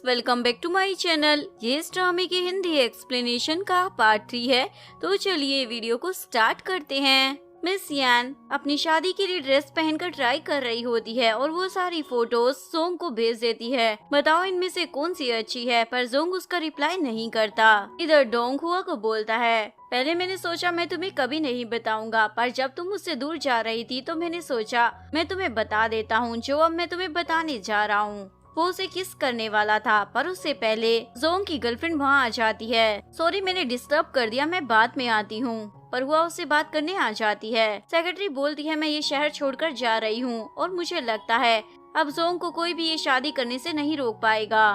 Welcome back to my channel. ये इस ड्रामे की हिंदी एक्सप्लेनेशन का पार्ट 3 है। तो चलिए वीडियो को स्टार्ट करते हैं। मिस यान अपनी शादी के लिए ड्रेस पहनकर ट्राई कर रही होती है और वो सारी फोटोज जोंग को भेज देती है। बताओ इनमें से कौन सी अच्छी है, पर जोंग उसका रिप्लाई नहीं करता। इधर डोंग हुआ को बोलता है, पहले मैंने सोचा मैं तुम्हें कभी नहीं बताऊंगा, पर जब तुम मुझसे दूर जा रही थी तो मैंने सोचा मैं तुम्हें बता देता हूँ जो अब मैं तुम्हें बताने जा रहा हूँ। वो उसे किस करने वाला था, पर उससे पहले जोंग की गर्लफ्रेंड वहाँ आ जाती है। सॉरी मैंने डिस्टर्ब कर दिया, मैं बाद में आती हूँ। पर हुआ उससे बात करने आ जाती है। सेक्रेटरी बोलती है मैं ये शहर छोड़कर जा रही हूँ और मुझे लगता है अब जोंग को कोई भी ये शादी करने से नहीं रोक पाएगा।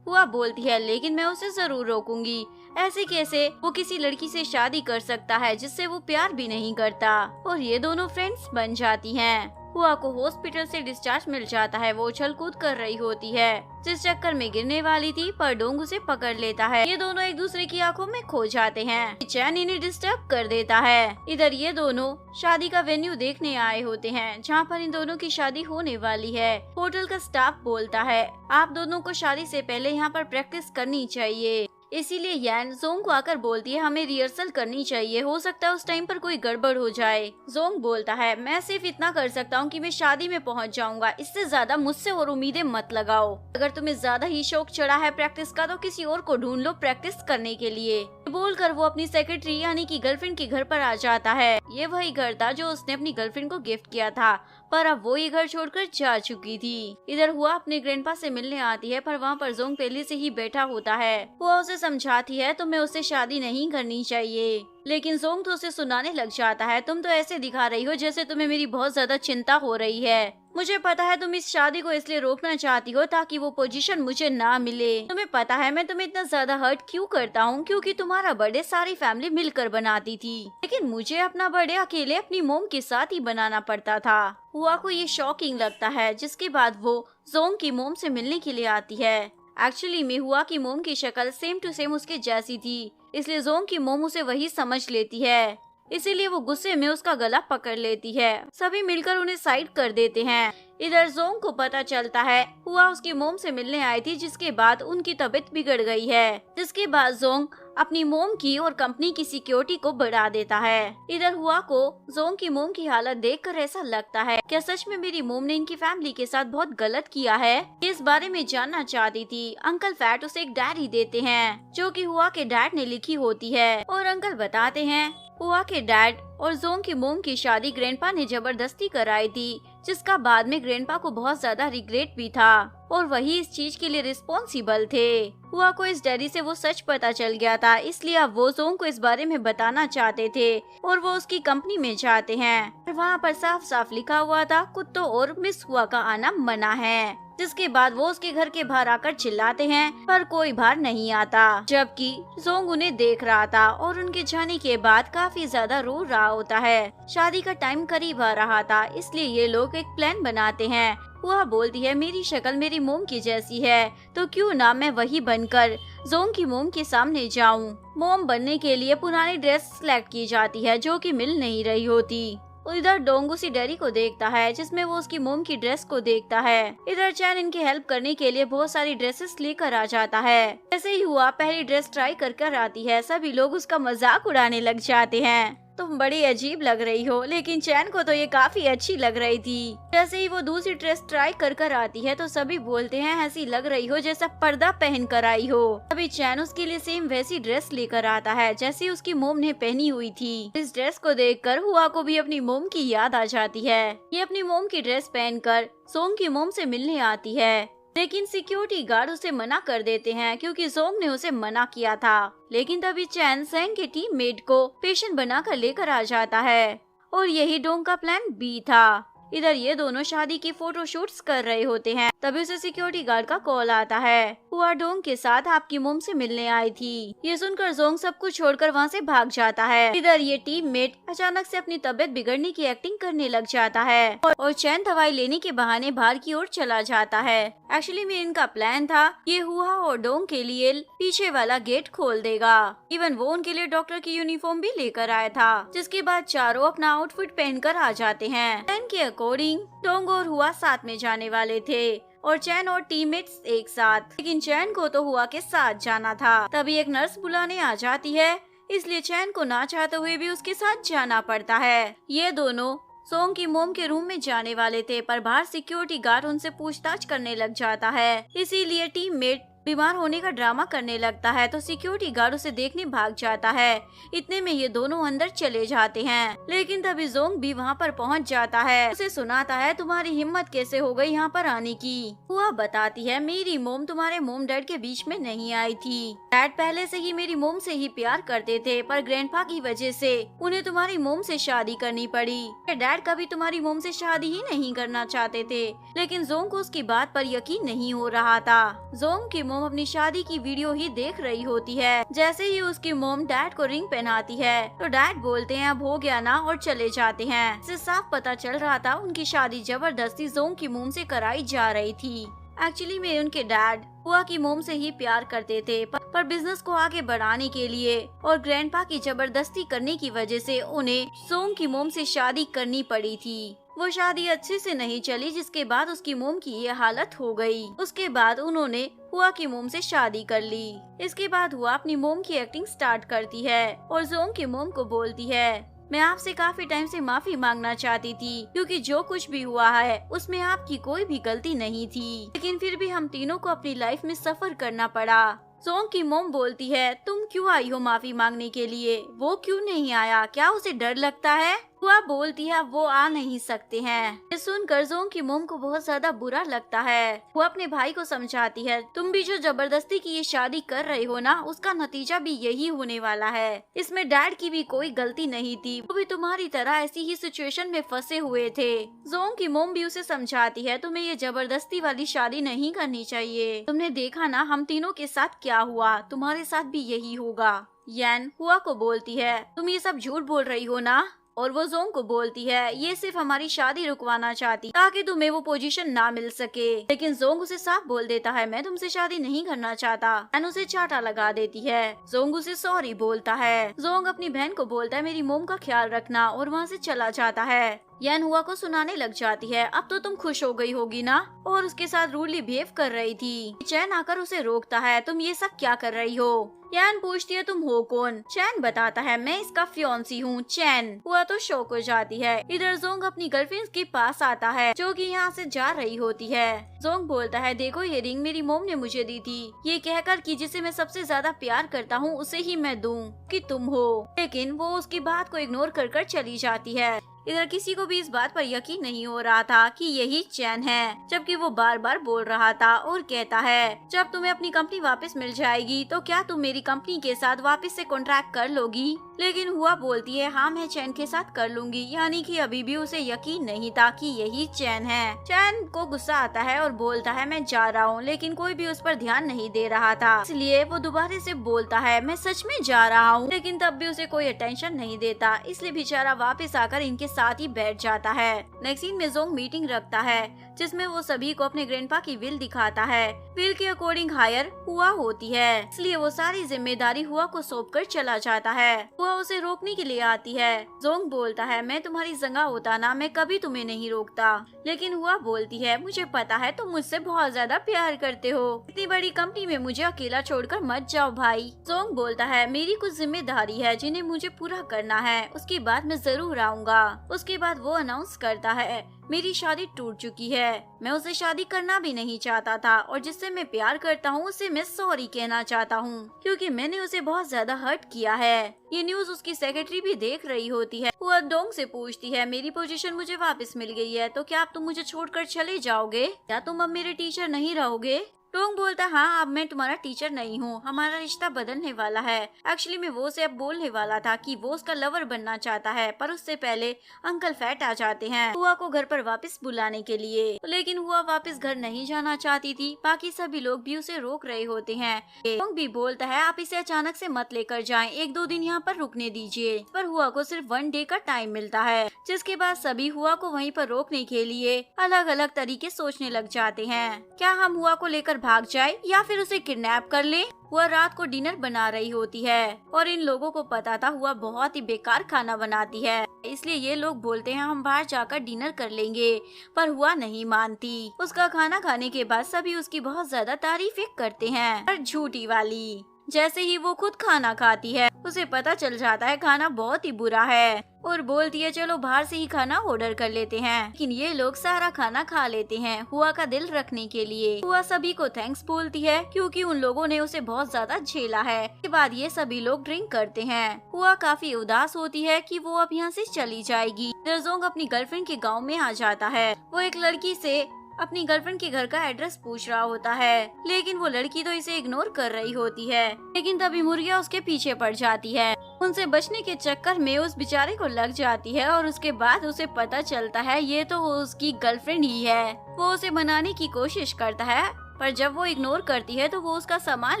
हुआ बोलती है लेकिन मैं उसे जरूर रोकूंगी। ऐसे कैसे वो किसी लड़की से शादी कर सकता है जिससे वो प्यार भी नहीं करता। और ये दोनों फ्रेंड्स बन जाती हैं। हुआ को हॉस्पिटल से डिस्चार्ज मिल जाता है। वो उछल कूद कर रही होती है, जिस चक्कर में गिरने वाली थी, पर डोंग उसे पकड़ लेता है। ये दोनों एक दूसरे की आंखों में खो जाते हैं। चैन इन्हें डिस्टर्ब कर देता है। इधर ये दोनों शादी का वेन्यू देखने आए होते हैं, जहाँ पर इन दोनों की शादी होने वाली है। होटल का स्टाफ बोलता है आप दोनों को शादी से पहले यहाँ पर प्रैक्टिस करनी चाहिए। इसीलिए यान जोंग को आकर बोलती है हमें रिहर्सल करनी चाहिए, हो सकता है उस टाइम पर कोई गड़बड़ हो जाए। जोंग बोलता है मैं सिर्फ इतना कर सकता हूँ कि मैं शादी में पहुँच जाऊंगा, इससे ज्यादा मुझसे और उम्मीदें मत लगाओ। अगर तुम्हें ज्यादा ही शौक चढ़ा है प्रैक्टिस का तो किसी और को ढूंढ लो प्रैक्टिस करने के लिए। बोलकर वो अपनी सेक्रेटरी यानी कि गर्लफ्रेंड के घर पर आ जाता है। ये वही घर था जो उसने अपनी गर्लफ्रेंड को गिफ्ट किया था, पर अब वो ये घर छोड़कर जा चुकी थी। इधर हुआ अपने ग्रैंडपा से मिलने आती है, पर वहाँ पर जोंग पहले से ही बैठा होता है। वो उसे समझाती है तुम्हें उससे शादी नहीं करनी चाहिए, लेकिन जोंग तो उसे सुनाने लग जाता है तुम तो ऐसे दिखा रही हो जैसे तुम्हें मेरी बहुत ज्यादा चिंता हो रही है। मुझे पता है तुम इस शादी को इसलिए रोकना चाहती हो ताकि वो पोजीशन मुझे ना मिले। तुम्हें पता है मैं तुम्हें इतना ज्यादा हर्ट क्यों करता हूँ, क्योंकि तुम्हारा बर्थडे सारी फैमिली मिलकर बनाती थी, लेकिन मुझे अपना बर्थडे अकेले अपनी मोम के साथ ही बनाना पड़ता था। हुआ को ये शॉकिंग लगता है, जिसके बाद वो जोंग की मोम से मिलने के लिए आती है। एक्चुअली में हुआ की मोम की शक्ल सेम टू सेम उसके जैसी थी, इसलिए जोंग की मोम उसे वही समझ लेती है। इसीलिए वो गुस्से में उसका गला पकड़ लेती है। सभी मिलकर उन्हें साइड कर देते हैं। इधर जोंग को पता चलता है हुआ उसकी मोम से मिलने आई थी, जिसके बाद उनकी तबीयत बिगड़ गई है। जिसके बाद जोंग अपनी मोम की और कंपनी की सिक्योरिटी को बढ़ा देता है। इधर हुआ को जोंग की मोम की हालत देखकर ऐसा लगता है क्या सच में मेरी मोम ने इनकी फैमिली के साथ बहुत गलत किया है। इस बारे में जानना चाहती थी। अंकल फैट उसे एक डायरी देते हैं जो कि हुआ के डैड ने लिखी होती है, और अंकल बताते हैं हुआ के डैड और जोंग की मोम की शादी ग्रैंडपा ने जबरदस्ती कराई थी, जिसका बाद में ग्रैंडपा को बहुत ज्यादा रिग्रेट भी था और वही इस चीज के लिए रिस्पॉन्सिबल थे। हुआ को इस डायरी से वो सच पता चल गया था, इसलिए अब वो जोंग को इस बारे में बताना चाहते थे और वो उसकी कंपनी में जाते हैं। वहाँ पर साफ साफ लिखा हुआ था कुत्तों और मिस हुआ का आना मना है। जिसके बाद वो उसके घर के बाहर आकर चिल्लाते हैं, पर कोई बाहर नहीं आता, जबकि जोंग उन्हें देख रहा था और उनके जाने के बाद काफी ज्यादा रो रहा होता है। शादी का टाइम करीब आ रहा था, इसलिए ये लोग एक प्लान बनाते हैं। हुआ बोलती है मेरी शक्ल मेरी मोम की जैसी है, तो क्यों ना मैं वही बनकर जोंग की मोम के सामने जाऊं। मोम बनने के लिए पुरानी ड्रेस सिलेक्ट की जाती है जो कि मिल नहीं रही होती। इधर डोंग उसी डायरी को देखता है जिसमें वो उसकी मोम की ड्रेस को देखता है। इधर चैन इनकी हेल्प करने के लिए बहुत सारी ड्रेसेस लेकर आ जाता है। ऐसे ही हुआ पहली ड्रेस ट्राई कर आती है। सभी लोग उसका मजाक उड़ाने लग जाते हैं, तुम बड़ी अजीब लग रही हो, लेकिन चैन को तो ये काफी अच्छी लग रही थी। जैसे ही वो दूसरी ड्रेस ट्राई कर आती है तो सभी बोलते हैं ऐसी लग रही हो जैसा पर्दा पहन कर आई हो। अभी चैन उसके लिए सेम वैसी ड्रेस लेकर आता है जैसी उसकी मोम ने पहनी हुई थी। इस ड्रेस को देखकर हुआ को भी अपनी मोम की याद आ जाती है। ये अपनी मोम की ड्रेस पहनकर जोंग की मोम से मिलने आती है, लेकिन सिक्योरिटी गार्ड उसे मना कर देते हैं क्योंकि जोंग ने उसे मना किया था। लेकिन तभी चैन सेंग के टीममेट को पेशेंट बनाकर लेकर आ जाता है और यही डोंग का प्लान बी था। इधर ये दोनों शादी की फोटो शूट्स कर रहे होते हैं, तभी उसे सिक्योरिटी गार्ड का कॉल आता है। हुआ डोंग के साथ आपकी मोम से मिलने आई थी। ये सुनकर जोंग सब कुछ छोड़कर वहाँ से भाग जाता है। इधर ये टीममेट अचानक से अपनी तबीयत बिगड़ने की एक्टिंग करने लग जाता है और चैन दवाई लेने के बहाने बाहर की ओर चला जाता है। एक्चुअली में इनका प्लान था ये हुआ और डोंग के लिए पीछे वाला गेट खोल देगा। इवन वो उनके लिए डॉक्टर की यूनिफॉर्म भी लेकर आया था, जिसके बाद चारों अपना आउटफिट पहनकर आ जाते हैं। प्लान के अकॉर्डिंग डोंग और हुआ साथ में जाने वाले थे और चैन और टीममेट्स एक साथ। लेकिन चैन को तो हुआ के साथ जाना था। तभी एक नर्स बुलाने आ जाती है, इसलिए चैन को ना चाहते हुए भी उसके साथ जाना पड़ता है। ये दोनों सोंग की मोम के रूम में जाने वाले थे, पर बाहर सिक्योरिटी गार्ड उनसे पूछताछ करने लग जाता है। इसीलिए टीममेट बीमार होने का ड्रामा करने लगता है, तो सिक्योरिटी गार्ड उसे देखने भाग जाता है। इतने में ये दोनों अंदर चले जाते हैं, लेकिन तभी जोंग भी वहाँ पर पहुँच जाता है। उसे सुनाता है, तुम्हारी हिम्मत कैसे हो गई यहाँ पर आने की। हुआ बताती है, मेरी मोम तुम्हारे मोम डैड के बीच में नहीं आई थी। डैड पहले से ही मेरी मोम से ही प्यार करते थे, पर ग्रैंडपा की वजह से उन्हें तुम्हारी मोम से शादी करनी पड़ी। डैड कभी तुम्हारी मोम से शादी ही नहीं करना चाहते थे, लेकिन जोंग को उसकी बात पर यकीन नहीं हो रहा था। जोंग की मोम अपनी शादी की वीडियो ही देख रही होती है। जैसे ही उसकी मोम डैड को रिंग पहनाती है, तो डैड बोलते हैं अब हो गया ना, और चले जाते हैं। इससे साफ पता चल रहा था उनकी शादी जबरदस्ती जोंग की मोम से कराई जा रही थी। एक्चुअली में उनके डैड हुआ की मोम से ही प्यार करते थे, पर बिजनेस को आगे बढ़ाने के लिए और ग्रैंडपा की जबरदस्ती करने की वजह से उन्हें जोंग की मोम से शादी करनी पड़ी थी। वो शादी अच्छे से नहीं चली, जिसके बाद उसकी मोम की ये हालत हो गई। उसके बाद उन्होंने हुआ की मोम से शादी कर ली। इसके बाद हुआ अपनी मोम की एक्टिंग स्टार्ट करती है और जोंग की मोम को बोलती है, मैं आपसे काफी टाइम से माफी मांगना चाहती थी, क्योंकि जो कुछ भी हुआ है उसमें आपकी कोई भी गलती नहीं थी, लेकिन फिर भी हम तीनों को अपनी लाइफ में सफर करना पड़ा। जोंग की मोम बोलती है, तुम क्यों आई हो माफी मांगने के लिए? वो क्यों नहीं आया? क्या उसे डर लगता है? हुआ बोलती है, वो आ नहीं सकते हैं। ये सुनकर जोंग की मोम को बहुत ज्यादा बुरा लगता है। वो अपने भाई को समझाती है, तुम भी जो जबरदस्ती की ये शादी कर रहे हो ना, उसका नतीजा भी यही होने वाला है। इसमें डैड की भी कोई गलती नहीं थी, वो भी तुम्हारी तरह ऐसी ही सिचुएशन में फंसे हुए थे। जोंग की मोम भी उसे समझाती है, तुम्हें ये जबरदस्ती वाली शादी नहीं करनी चाहिए। तुमने देखा ना हम तीनों के साथ क्या हुआ, तुम्हारे साथ भी यही होगा। यान हुआ को बोलती है, तुम ये सब झूठ बोल रही हो ना? और वो जोंग को बोलती है, ये सिर्फ हमारी शादी रुकवाना चाहती ताकि तुम्हें वो पोजीशन ना मिल सके। लेकिन जोंग उसे साफ बोल देता है, मैं तुमसे शादी नहीं करना चाहता। यान उसे चाटा लगा देती है। जोंग उसे सॉरी बोलता है। जोंग अपनी बहन को बोलता है, मेरी मोम का ख्याल रखना, और वहाँ से चला जाता है। यान हुआ को सुनाने लग जाती है, अब तो तुम खुश हो गई होगी ना, और उसके साथ रूडली बिहेव कर रही थी। चैन आकर उसे रोकता है, तुम ये सब क्या कर रही हो? यान पूछती है, तुम हो कौन? चैन बताता है, मैं इसका फियांसी हूँ चैन। हुआ तो शौक हो जाती है। इधर जोंग अपनी गर्लफ्रेंड के पास आता है, जो कि यहाँ से जा रही होती है। जोंग बोलता है, देखो ये रिंग मेरी मोम ने मुझे दी थी, ये कहकर कि जिसे मैं सबसे ज्यादा प्यार करता हूँ उसे ही मैं दूँ कि तुम हो। लेकिन वो उसकी बात को इग्नोर कर चली जाती है। इधर किसी को भी इस बात पर यकीन नहीं हो रहा था कि यही चैन है, जबकि वो बार बार बोल रहा था और कहता है, जब तुम्हें अपनी कंपनी वापस मिल जाएगी तो क्या तुम मेरी कंपनी के साथ वापस से कॉन्ट्रैक्ट कर लोगी? लेकिन हुआ बोलती है, हाँ मैं चैन के साथ कर लूंगी। यानी कि अभी भी उसे यकीन नहीं था कि यही चैन है। चैन को गुस्सा आता है और बोलता है, मैं जा रहा हूँ, लेकिन कोई भी उस पर ध्यान नहीं दे रहा था, इसलिए वो दोबारा से बोलता है, मैं सच में जा रहा हूँ, लेकिन तब भी उसे कोई अटेंशन नहीं देता, इसलिए बेचारा वापस आकर इनके साथ ही बैठ जाता है। नेक्स्ट सीन में जोंग मीटिंग रखता है, जिसमें वो सभी को अपने ग्रैंडपा की विल दिखाता है। विल के अकॉर्डिंग हायर हुआ होती है, इसलिए वो सारी जिम्मेदारी हुआ को सौंप कर चला जाता है। हुआ उसे रोकने के लिए आती है। जोंग बोलता है, मैं तुम्हारी जगह होता ना मैं कभी तुम्हें नहीं रोकता। लेकिन हुआ बोलती है, मुझे पता है तुम मुझसे बहुत ज्यादा प्यार करते हो, इतनी बड़ी कंपनी में मुझे अकेला छोड़कर मत जाओ भाई। जोंग बोलता है, मेरी कुछ जिम्मेदारी है जिन्हें मुझे पूरा करना है, उसके बाद मैं जरूर आऊँगा। उसके बाद वो अनाउंस करता है, मेरी शादी टूट चुकी है, मैं उसे शादी करना भी नहीं चाहता था, और जिससे मैं प्यार करता हूँ उसे मैं सॉरी कहना चाहता हूँ, क्योंकि मैंने उसे बहुत ज्यादा हर्ट किया है। ये न्यूज उसकी सेक्रेटरी भी देख रही होती है। वो डोंग से पूछती है, मेरी पोजीशन मुझे वापस मिल गई है, तो क्या अब तुम मुझे छोड़कर चले जाओगे? क्या तुम अब मेरे टीचर नहीं रहोगे? डोंग बोलता, हाँ अब मैं तुम्हारा टीचर नहीं हूँ, हमारा रिश्ता बदलने वाला है। एक्चुअली मैं वो से अब बोलने वाला था कि वो उसका लवर बनना चाहता है, पर उससे पहले अंकल फैट आ जाते हैं हुआ को घर पर वापस बुलाने के लिए। लेकिन हुआ वापस घर नहीं जाना चाहती थी, बाकी सभी लोग भी उसे रोक रहे होते हैं। डोंग भी बोलता है, आप इसे अचानक से मत लेकर जाएं, 1-2 दिन यहाँ पर रुकने दीजिए। पर हुआ को सिर्फ 1 डे का टाइम मिलता है, जिसके बाद सभी हुआ को वहीं पर रोकने के लिए अलग अलग तरीके सोचने लग जाते हैं। क्या हम हुआ को लेकर भाग जाए या फिर उसे किडनैप कर ले। हुआ रात को डिनर बना रही होती है और इन लोगों को पता था हुआ बहुत ही बेकार खाना बनाती है, इसलिए ये लोग बोलते हैं हम बाहर जाकर डिनर कर लेंगे, पर हुआ नहीं मानती। उसका खाना खाने के बाद सभी उसकी बहुत ज्यादा तारीफें करते हैं, पर झूठी वाली। जैसे ही वो खुद खाना खाती है उसे पता चल जाता है खाना बहुत ही बुरा है और बोलती है चलो बाहर से ही खाना ऑर्डर कर लेते हैं। लेकिन ये लोग सारा खाना खा लेते हैं हुआ का दिल रखने के लिए। हुआ सभी को थैंक्स बोलती है क्योंकि उन लोगों ने उसे बहुत ज्यादा झेला है। इसके बाद ये सभी लोग ड्रिंक करते हैं। हुआ काफी उदास होती है कि वो अब यहाँ से चली जाएगी। जोंग अपनी गर्लफ्रेंड के गाँव में आ जाता है। वो एक लड़की से अपनी गर्लफ्रेंड के घर का एड्रेस पूछ रहा होता है, लेकिन वो लड़की तो इसे इग्नोर कर रही होती है। लेकिन तभी मुर्गिया उसके पीछे पड़ जाती है। उनसे बचने के चक्कर में उस बेचारे को लग जाती है और उसके बाद उसे पता चलता है ये तो उसकी गर्लफ्रेंड ही है। वो उसे मनाने की कोशिश करता है, पर जब वो इग्नोर करती है तो वो उसका सामान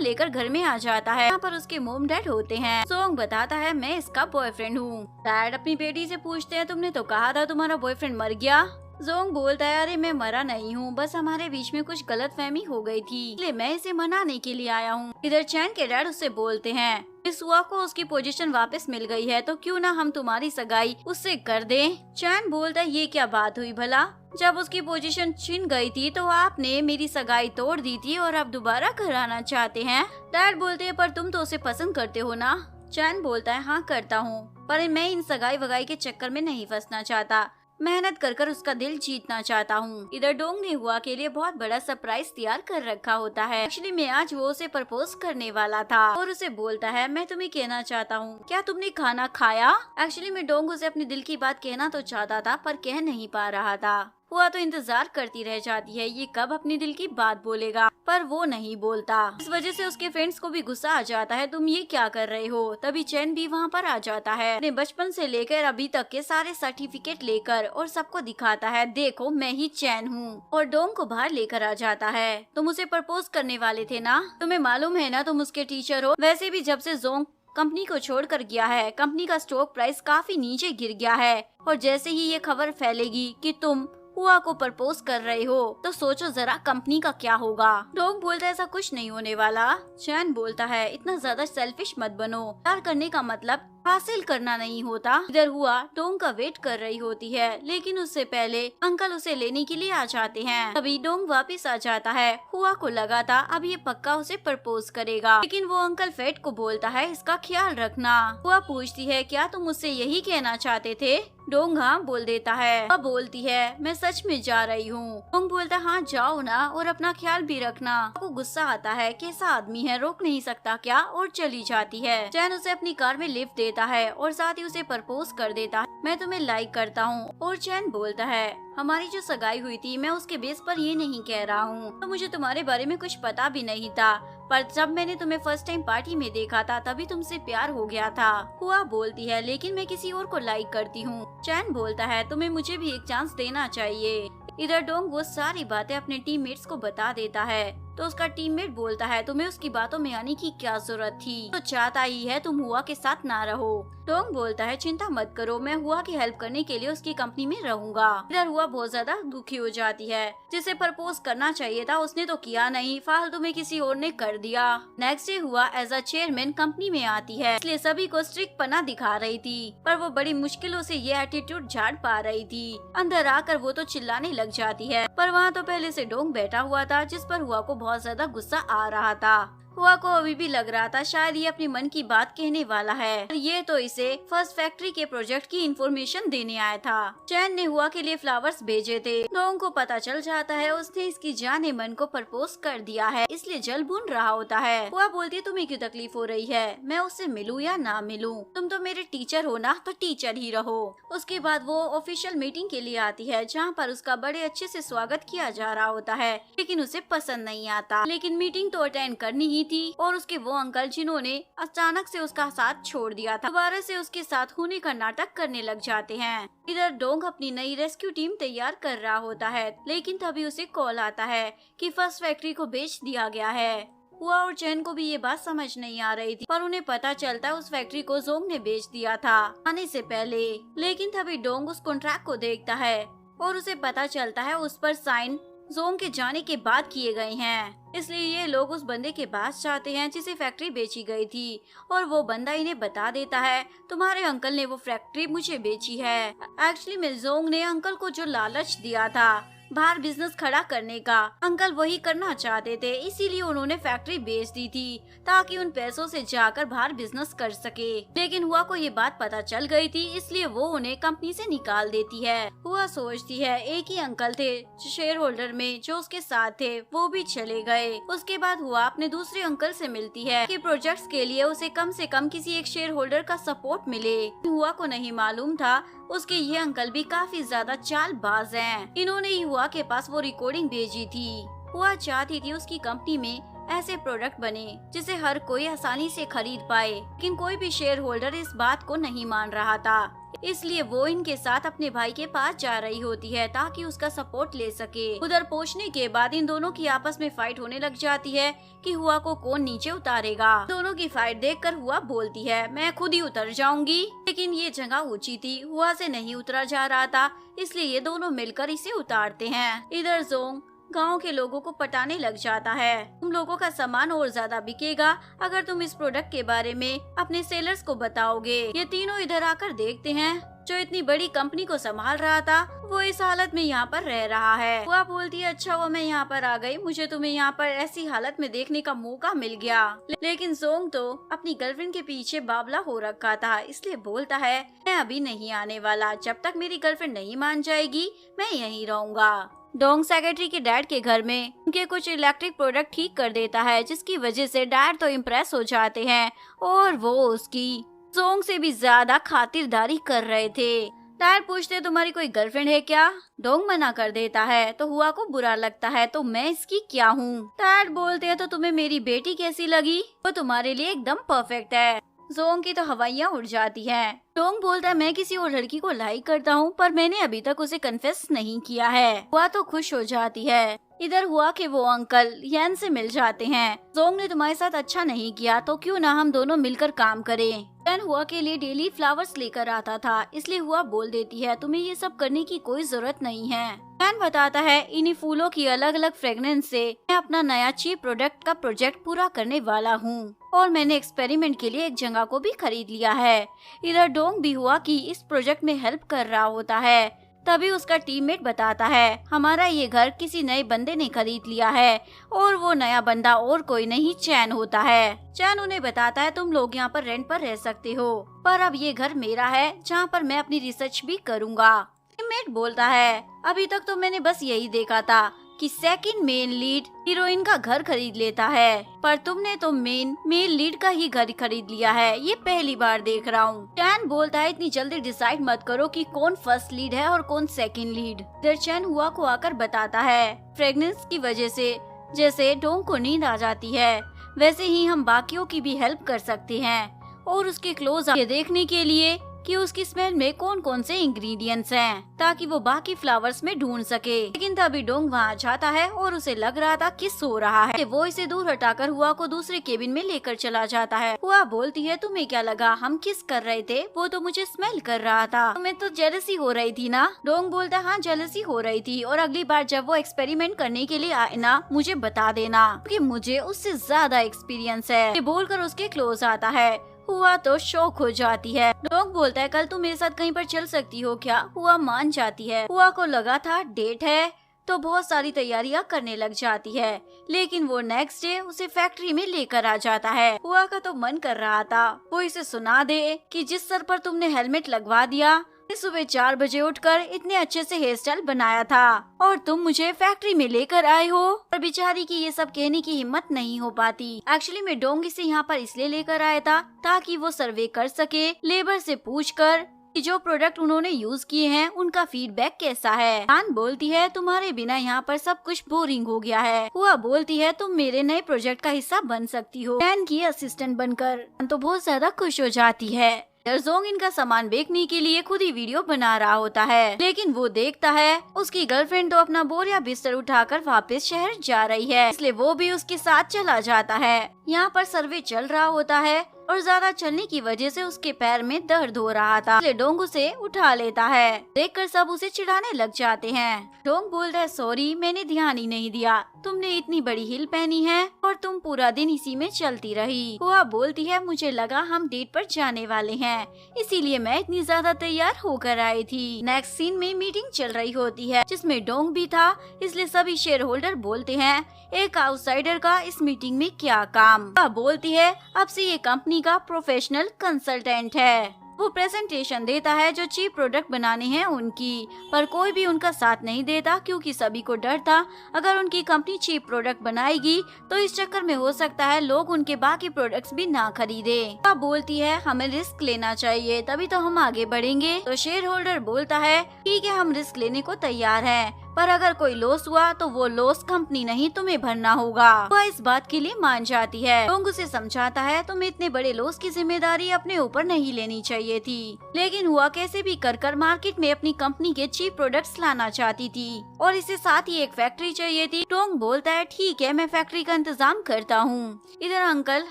लेकर घर में आ जाता है। यहाँ पर उसके मॉम डैड होते हैं। जोंग बताता है मैं इसका बॉयफ्रेंड हूँ। डैड अपनी बेटी से पूछते हैं तुमने तो कहा था तुम्हारा बॉयफ्रेंड मर गया। जोंग बोलता है अरे मैं मरा नहीं हूँ, बस हमारे बीच में कुछ गलतफहमी हो गई थी, इसलिए मैं इसे मनाने के लिए आया हूँ। इधर चैन के डैड उससे बोलते हैं इस हुआ को उसकी पोजीशन वापस मिल गई है तो क्यों ना हम तुम्हारी सगाई उससे कर दें। चैन बोलता है ये क्या बात हुई भला, जब उसकी पोजीशन छिन गई थी तो आपने मेरी सगाई तोड़ दी थी और आप दोबारा कराना चाहते हैं। डैड बोलते हैं पर तुम तो उसे पसंद करते हो ना। चैन बोलता है हाँ करता हूँ, पर मैं इन सगाई वगाई के चक्कर में नहीं फंसना चाहता, मेहनत कर कर उसका दिल जीतना चाहता हूँ। इधर डोंग ने हुआ के लिए बहुत बड़ा सरप्राइज तैयार कर रखा होता है। एक्चुअली मैं आज वो उसे प्रपोज करने वाला था और उसे बोलता है मैं तुम्हें कहना चाहता हूँ क्या तुमने खाना खाया। एक्चुअली मैं डोंग उसे अपने दिल की बात कहना तो चाहता था पर कह नहीं पा रहा था। हुआ तो इंतजार करती रह जाती है ये कब अपने दिल की बात बोलेगा, पर वो नहीं बोलता। इस वजह से उसके फ्रेंड्स को भी गुस्सा आ जाता है तुम ये क्या कर रहे हो। तभी चैन भी वहाँ पर आ जाता है, अपने बचपन से लेकर अभी तक के सारे सर्टिफिकेट लेकर और सबको दिखाता है देखो मैं ही चैन हूँ, और डोंग को बाहर लेकर आ जाता है। तुम उसे प्रपोज करने वाले थे ना, तुम्हें मालूम है ना तुम उसके टीचर हो। वैसे भी जब से जोंग कंपनी को छोड़कर गया है कंपनी का स्टॉक प्राइस काफी नीचे गिर गया है, और जैसे ही ये खबर फैलेगी कि तुम हुआ को प्रपोज कर रहे हो तो सोचो जरा कंपनी का क्या होगा। डोंग बोलता है ऐसा कुछ नहीं होने वाला। चैन बोलता है इतना ज्यादा सेल्फिश मत बनो, प्यार करने का मतलब हासिल करना नहीं होता। इधर हुआ डोंग का वेट कर रही होती है, लेकिन उससे पहले अंकल उसे लेने के लिए आ जाते हैं। तभी डोंग वापस आ जाता है। हुआ को लगा था अब ये पक्का उसे प्रपोज करेगा, लेकिन वो अंकल फेट को बोलता है इसका ख्याल रखना। हुआ पूछती है क्या तुम मुझसे यही कहना चाहते थे। डोंग हाँ बोल देता है। वह बोलती है मैं सच में जा रही हूँ। डोंग बोलता है हाँ जाओ ना और अपना ख्याल भी रखना। को गुस्सा आता है कैसा आदमी है रोक नहीं सकता क्या, और चली जाती है। चैन उसे अपनी कार में लिफ्ट देता है और साथ ही उसे प्रपोज कर देता है मैं तुम्हें लाइक करता हूँ। और चैन बोलता है हमारी जो सगाई हुई थी मैं उसके बेस पर ये नहीं कह रहा हूँ, तो मुझे तुम्हारे बारे में कुछ पता भी नहीं था, पर जब मैंने तुम्हें फर्स्ट टाइम पार्टी में देखा था तभी तुमसे प्यार हो गया था। हुआ बोलती है लेकिन मैं किसी और को लाइक करती हूँ। चैन बोलता है तुम्हें मुझे भी एक चांस देना चाहिए। इधर डोंग वो सारी बातें अपने टीममेट्स को बता देता है, तो उसका टीममेट बोलता है तुम्हें उसकी बातों में आने की क्या जरूरत थी, तो चाहता ही है तुम हुआ के साथ ना रहो। डोंग बोलता है चिंता मत करो मैं हुआ की हेल्प करने के लिए उसकी कंपनी में रहूंगा। इधर हुआ बहुत ज्यादा दुखी हो जाती है, जिसे प्रपोज करना चाहिए था उसने तो किया नहीं, फालतू में किसी और ने कर दिया। नेक्स्ट डे हुआ एज अ चेयरमैन कंपनी में आती है, इसलिए सभी को स्ट्रिक्ट पना दिखा रही थी, पर वो बड़ी मुश्किलों से ये एटीट्यूड झाड़ पा रही थी। अंदर आकर वो तो चिल्लाने लग जाती है, पर वहाँ तो पहले से डोंग बैठा हुआ था जिस पर हुआ को बहुत ज्यादा गुस्सा आ रहा था। हुआ को अभी भी लग रहा था शायद ये अपनी मन की बात कहने वाला है, ये तो इसे फर्स्ट फैक्ट्री के प्रोजेक्ट की इंफॉर्मेशन देने आया था। चैन ने हुआ के लिए फ्लावर्स भेजे थे। डोंग को पता चल जाता है उसने इसकी जाने मन को प्रपोज कर दिया है, इसलिए जल भून रहा होता है। हुआ बोलती है तुम्हें क्यों तकलीफ हो रही है, मैं उससे मिलूं या ना मिलूं, तुम तो मेरे टीचर हो ना, तो टीचर ही रहो। उसके बाद वो ऑफिशियल मीटिंग के लिए आती है जहाँ पर उसका बड़े अच्छे से स्वागत किया जा रहा होता है, लेकिन उसे पसंद नहीं आता। लेकिन मीटिंग तो अटेंड करनी ही थी, और उसके वो अंकल जिन्होंने अचानक से उसका साथ छोड़ दिया था दोबारा से उसके साथ होने का नाटक करने लग जाते हैं। इधर डोंग अपनी नई रेस्क्यू टीम तैयार कर रहा होता है, लेकिन तभी उसे कॉल आता है कि फर्स्ट फैक्ट्री को बेच दिया गया है। हुआ और चैन को भी ये बात समझ नहीं आ रही थी, पर उन्हें पता चलता है उस फैक्ट्री को जोंग ने बेच दिया था आने से पहले। लेकिन तभी डोंग उस कॉन्ट्रैक्ट को देखता है और उसे पता चलता है उस पर साइन जोंग के जाने के बाद किए गए हैं। इसलिए ये लोग उस बंदे के पास जाते हैं जिसे फैक्ट्री बेची गई थी, और वो बंदा इन्हें बता देता है तुम्हारे अंकल ने वो फैक्ट्री मुझे बेची है। एक्चुअली में जोंग ने अंकल को जो लालच दिया था बाहर बिजनेस खड़ा करने का, अंकल वही करना चाहते थे, इसीलिए उन्होंने फैक्ट्री बेच दी थी ताकि उन पैसों से जाकर बाहर बिजनेस कर सके। लेकिन हुआ को ये बात पता चल गई थी, इसलिए वो उन्हें कंपनी से निकाल देती है। हुआ सोचती है एक ही अंकल थे शेयर होल्डर में जो उसके साथ थे, वो भी चले गए। उसके बाद हुआ अपने दूसरे अंकल से मिलती है कि प्रोजेक्ट्स के लिए उसे कम से कम किसी एक शेयर होल्डर का सपोर्ट मिले। हुआ को नहीं मालूम था उसके ये अंकल भी काफी ज्यादा चालबाज हैं। इन्होंने ही हुआ के पास वो रिकॉर्डिंग भेजी थी। हुआ चाहती थी उसकी कंपनी में ऐसे प्रोडक्ट बने जिसे हर कोई आसानी से खरीद पाए, लेकिन कोई भी शेयर होल्डर इस बात को नहीं मान रहा था। इसलिए वो इनके साथ अपने भाई के पास जा रही होती है ताकि उसका सपोर्ट ले सके। उधर पहुंचने के बाद इन दोनों की आपस में फाइट होने लग जाती है कि हुआ को कौन नीचे उतारेगा। दोनों की फाइट देखकर हुआ बोलती है मैं खुद ही उतर जाऊंगी, लेकिन ये जगह ऊंची थी, हुआ से नहीं उतरा जा रहा था, इसलिए ये दोनों मिलकर इसे उतारते हैं। इधर जोंग गांव के लोगों को पटाने लग जाता है तुम लोगों का सामान और ज्यादा बिकेगा अगर तुम इस प्रोडक्ट के बारे में अपने सेलर्स को बताओगे। ये तीनों इधर आकर देखते हैं जो इतनी बड़ी कंपनी को संभाल रहा था वो इस हालत में यहाँ पर रह रहा है। वो बोलती है अच्छा हुआ मैं यहाँ पर आ गई, मुझे तुम्हें यहाँ पर ऐसी हालत में देखने का मौका मिल गया। लेकिन जोंग तो अपनी गर्लफ्रेंड के पीछे बावला हो रखा था, इसलिए बोलता है मैं अभी नहीं आने वाला, जब तक मेरी गर्लफ्रेंड नहीं मान जाएगी मैं यहीं रहूंगा। डोंग सेक्रेटरी के डैड के घर में उनके कुछ इलेक्ट्रिक प्रोडक्ट ठीक कर देता है, जिसकी वजह से डैड तो इम्प्रेस हो जाते हैं और वो उसकी जोंग से भी ज्यादा खातिरदारी कर रहे थे। डैड पूछते तुम्हारी कोई गर्लफ्रेंड है क्या? डोंग मना कर देता है तो हुआ को बुरा लगता है तो मैं इसकी क्या हूँ। डैड बोलते हैं तो तुम्हें मेरी बेटी कैसी लगी? वो तुम्हारे लिए एकदम परफेक्ट है। जोंग की तो हवाइयाँ उड़ जाती हैं। डोंग बोलता है मैं किसी और लड़की को लाइक करता हूँ पर मैंने अभी तक उसे कन्फेस नहीं किया है। हुआ तो खुश हो जाती है। इधर हुआ कि वो अंकल यान से मिल जाते हैं। जोंग ने तुम्हारे साथ अच्छा नहीं किया तो क्यों ना हम दोनों मिलकर काम करें। यान हुआ के लिए डेली फ्लावर्स लेकर आता था, इसलिए हुआ बोल देती है तुम्हें ये सब करने की कोई जरूरत नहीं है। यान बताता है इन्हीं फूलों की अलग अलग फ्रेग्रेंस से मैं अपना नया चीप प्रोडक्ट का प्रोजेक्ट पूरा करने वाला हूँ और मैंने एक्सपेरिमेंट के लिए एक जगह को भी खरीद लिया है। इधर डोंग भी हुआ कि इस प्रोजेक्ट में हेल्प कर रहा होता है। तभी उसका टीममेट बताता है हमारा ये घर किसी नए बंदे ने खरीद लिया है और वो नया बंदा और कोई नहीं चैन होता है। चैन उन्हें बताता है तुम लोग यहाँ पर रेंट पर रह सकते हो पर अब ये घर मेरा है जहाँ पर मैं अपनी रिसर्च भी करूँगा। टीममेट बोलता है अभी तक तो मैंने बस यही देखा था कि सेकंड मेन लीड हीरोइन का घर खरीद लेता है, पर तुमने तो मेन लीड का ही घर खरीद लिया है, ये पहली बार देख रहा हूँ। चैन बोलता है इतनी जल्दी डिसाइड मत करो कि कौन फर्स्ट लीड है और कौन सेकंड लीड। इधर चैन हुआ को आकर बताता है फ्रेगनेंस की वजह से जैसे डोंग को नींद आ जाती है वैसे ही हम बाकियों की भी हेल्प कर सकते हैं और उसके क्लोज ये देखने के लिए कि उसकी स्मेल में कौन कौन से इंग्रेडिएंट्स हैं ताकि वो बाकी फ्लावर्स में ढूंढ सके। लेकिन तभी डोंग वहाँ जाता है और उसे लग रहा था किस हो रहा है। वो इसे दूर हटाकर हुआ को दूसरे केबिन में लेकर चला जाता है। हुआ बोलती है तुम्हें क्या लगा हम किस कर रहे थे? वो तो मुझे स्मेल कर रहा था, तुम्हें तो जेलसी हो रही थी ना? डोंग बोलता है हाँ जेलसी हो रही थी और अगली बार जब वो एक्सपेरिमेंट करने के लिए आए ना मुझे बता देना क्योंकि मुझे उससे ज्यादा एक्सपीरियंस है। ये बोलकर उसके क्लोज आता है। हुआ तो शौक हो जाती है। डोंग बोलता है कल तुम मेरे साथ कहीं पर चल सकती हो क्या? हुआ मान जाती है। हुआ को लगा था डेट है तो बहुत सारी तैयारियां करने लग जाती है, लेकिन वो नेक्स्ट डे उसे फैक्ट्री में लेकर आ जाता है। हुआ का तो मन कर रहा था वो इसे सुना दे कि जिस सर पर तुमने हेलमेट लगवा दिया सुबह 4 बजे उठकर इतने अच्छे से हेयर स्टाइल बनाया था और तुम मुझे फैक्ट्री में लेकर आए हो। पर बेचारी की ये सब कहने की हिम्मत नहीं हो पाती। एक्चुअली में डोंग इसे यहाँ पर इसलिए लेकर आया था ताकि वो सर्वे कर सके, लेबर से पूछकर कि जो प्रोडक्ट उन्होंने यूज किए हैं उनका फीडबैक कैसा है। आन बोलती है तुम्हारे बिना यहाँ पर सब कुछ बोरिंग हो गया है। हुआ बोलती है तुम मेरे नए प्रोजेक्ट का हिस्सा बन सकती हो डैन की असिस्टेंट बनकर। तो बहुत ज्यादा खुश हो जाती है। जोंग इनका सामान बेचने के लिए खुद ही वीडियो बना रहा होता है, लेकिन वो देखता है उसकी गर्लफ्रेंड तो अपना बोरिया बिस्तर उठाकर वापस शहर जा रही है, इसलिए वो भी उसके साथ चला जाता है। यहाँ पर सर्वे चल रहा होता है और ज्यादा चलने की वजह से उसके पैर में दर्द हो रहा था, इसलिए डोंग उसे उठा लेता है। देखकर सब उसे चिढ़ाने लग जाते हैं। डोंग बोलता है, सॉरी, मैंने ध्यान ही नहीं दिया, तुमने इतनी बड़ी हिल पहनी है और तुम पूरा दिन इसी में चलती रही। हुआ बोलती है, मुझे लगा हम डेट पर जाने वाले हैं, इसीलिए मैं इतनी ज्यादा तैयार होकर आई थी। नेक्स्ट सीन में मीटिंग चल रही होती है जिसमें डोंग भी था, इसलिए सभी शेयर होल्डर बोलते हैं, एक आउटसाइडर का इस मीटिंग में क्या काम। वह बोलती है, अब से ये कंपनी का प्रोफेशनल कंसल्टेंट है। वो प्रेजेंटेशन देता है जो चीप प्रोडक्ट बनाने हैं उनकी, पर कोई भी उनका साथ नहीं देता क्योंकि सभी को डर था अगर उनकी कंपनी चीप प्रोडक्ट बनाएगी तो इस चक्कर में हो सकता है लोग उनके बाकी प्रोडक्ट्स भी ना खरीदे। वह बोलती है, हमें रिस्क लेना चाहिए, तभी तो हम आगे बढ़ेंगे। तो शेयर होल्डर बोलता है, ठीक है, हम रिस्क लेने को तैयार हैं, पर अगर कोई लॉस हुआ तो वो लॉस कंपनी नहीं तुम्हें भरना होगा। वह इस बात के लिए मान जाती है। डोंग उसे समझाता है, तुम्हें इतने बड़े लॉस की जिम्मेदारी अपने ऊपर नहीं लेनी चाहिए थी, लेकिन हुआ कैसे भी कर मार्केट में अपनी कंपनी के चीप प्रोडक्ट्स लाना चाहती थी और इसे साथ ही एक फैक्ट्री चाहिए थी। डोंग बोलता है, ठीक है, मैं फैक्ट्री का इंतजाम करता हूँ। इधर अंकल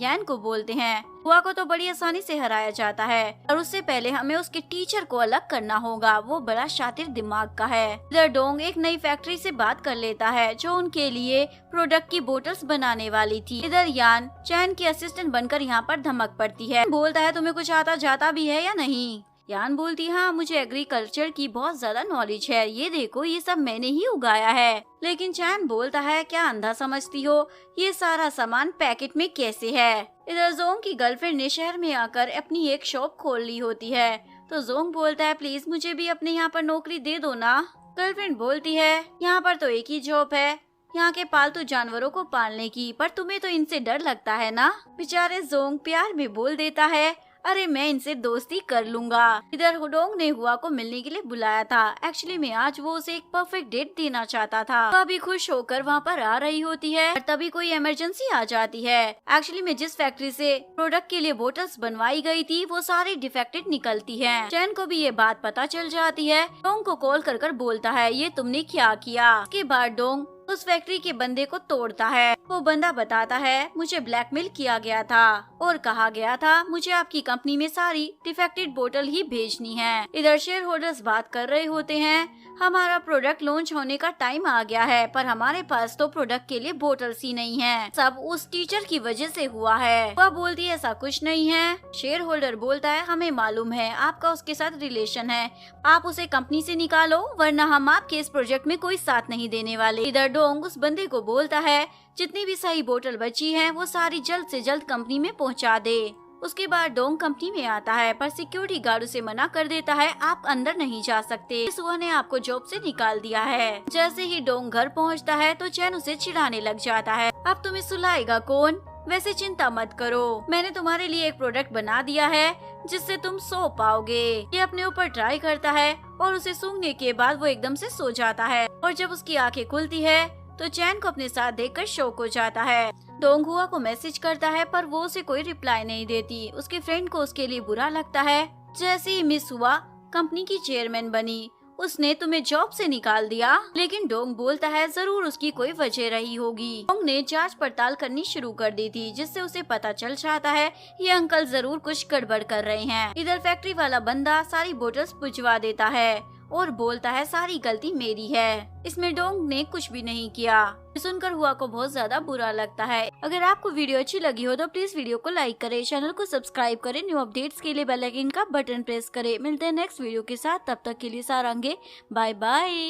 यान को बोलते हैं, हुआ को तो बड़ी आसानी से हराया जाता है और उससे पहले हमें उसके टीचर को अलग करना होगा, वो बड़ा शातिर दिमाग का है। इधर डोंग एक नई फैक्ट्री से बात कर लेता है जो उनके लिए प्रोडक्ट की बोतल्स बनाने वाली थी। इधर यान चैन की असिस्टेंट बनकर यहाँ पर धमक पड़ती है। बोलता है, तुम्हें कुछ आता जाता भी है या नहीं। यान बोलती है, हाँ, मुझे एग्रीकल्चर की बहुत ज्यादा नॉलेज है, ये देखो ये सब मैंने ही उगाया है। लेकिन चैन बोलता है, क्या अंधा समझती हो, ये सारा सामान पैकेट में कैसे है। इधर जोंग की गर्लफ्रेंड ने शहर में आकर अपनी एक शॉप खोल ली होती है, तो जोंग बोलता है, प्लीज मुझे भी अपने यहाँ पर नौकरी दे दो ना। गर्लफ्रेंड बोलती है, यहाँ पर तो एक ही जॉब है, यहाँ के पालतू जानवरों को पालने की, पर तुम्हें तो इनसे डर लगता है ना। बेचारे जोंग प्यार में बोल देता है, अरे मैं इनसे दोस्ती कर लूंगा। इधर हुडोंग ने हुआ को मिलने के लिए बुलाया था। एक्चुअली में आज वो उसे एक परफेक्ट डेट देना चाहता था। वह भी खुश होकर वहाँ पर आ रही होती है और तभी कोई इमरजेंसी आ जाती है। एक्चुअली में जिस फैक्ट्री से प्रोडक्ट के लिए बोतल्स बनवाई गई थी वो सारी डिफेक्टेड निकलती है। चैन को भी ये बात पता चल जाती है। डोंग को कॉल कर बोलता है, ये तुमने क्या किया। इसके बाद डोंग उस फैक्ट्री के बंदे को तोड़ता है। वो बंदा बताता है, मुझे ब्लैकमेल किया गया था और कहा गया था मुझे आपकी कंपनी में सारी डिफेक्टेड बोतल ही भेजनी है। इधर शेयर होल्डर्स बात कर रहे होते हैं, हमारा प्रोडक्ट लॉन्च होने का टाइम आ गया है, पर हमारे पास तो प्रोडक्ट के लिए बोतल्स ही नहीं है, सब उस टीचर की वजह से हुआ है। वह बोलती है, ऐसा कुछ नहीं है। शेयर होल्डर बोलता है, हमें मालूम है आपका उसके साथ रिलेशन है, आप उसे कंपनी से निकालो वरना हम आपके इस प्रोजेक्ट में कोई साथ नहीं देने वाले। इधर डोंग उस बंदे को बोलता है, जितनी भी सही बोतल बची है वो सारी जल्द से जल्द कंपनी में पहुंचा दे। उसके बाद डोंग कंपनी में आता है पर सिक्योरिटी गार्ड उसे मना कर देता है, आप अंदर नहीं जा सकते, सुहा ने आपको जॉब से निकाल दिया है। जैसे ही डोंग घर पहुंचता है तो चैन उसे चिढ़ाने लग जाता है, अब तुम्हें सुलाएगा कौन, वैसे चिंता मत करो, मैंने तुम्हारे लिए एक प्रोडक्ट बना दिया है जिससे तुम सो पाओगे। ये अपने ऊपर ट्राई करता है और उसे सूंघने के बाद वो एकदम से सो जाता है और जब उसकी आंखें खुलती है तो चैन को अपने साथ देखकर शॉक हो जाता है। डोंग हुआ को मैसेज करता है पर वो उसे कोई रिप्लाई नहीं देती। उसके फ्रेंड को उसके लिए बुरा लगता है। जैसे ही मिस हुआ कंपनी की चेयरमैन बनी, उसने तुम्हें जॉब से निकाल दिया। लेकिन डोंग बोलता है जरूर उसकी कोई वजह रही होगी। डोंग ने जांच पड़ताल करनी शुरू कर दी थी जिससे उसे पता चल जाता है ये अंकल जरूर कुछ गड़बड़ कर रहे हैं। इधर फैक्ट्री वाला बंदा सारी बोतल्स पुंजवा देता है और बोलता है सारी गलती मेरी है, इसमें डोंग ने कुछ भी नहीं किया। सुनकर हुआ को बहुत ज्यादा बुरा लगता है। अगर आपको वीडियो अच्छी लगी हो तो प्लीज वीडियो को लाइक करें, चैनल को सब्सक्राइब करें, न्यू अपडेट्स के लिए बेल आइकन का बटन प्रेस करें। मिलते हैं नेक्स्ट वीडियो के साथ, तब तक के लिए सारंगे, बाय बाय।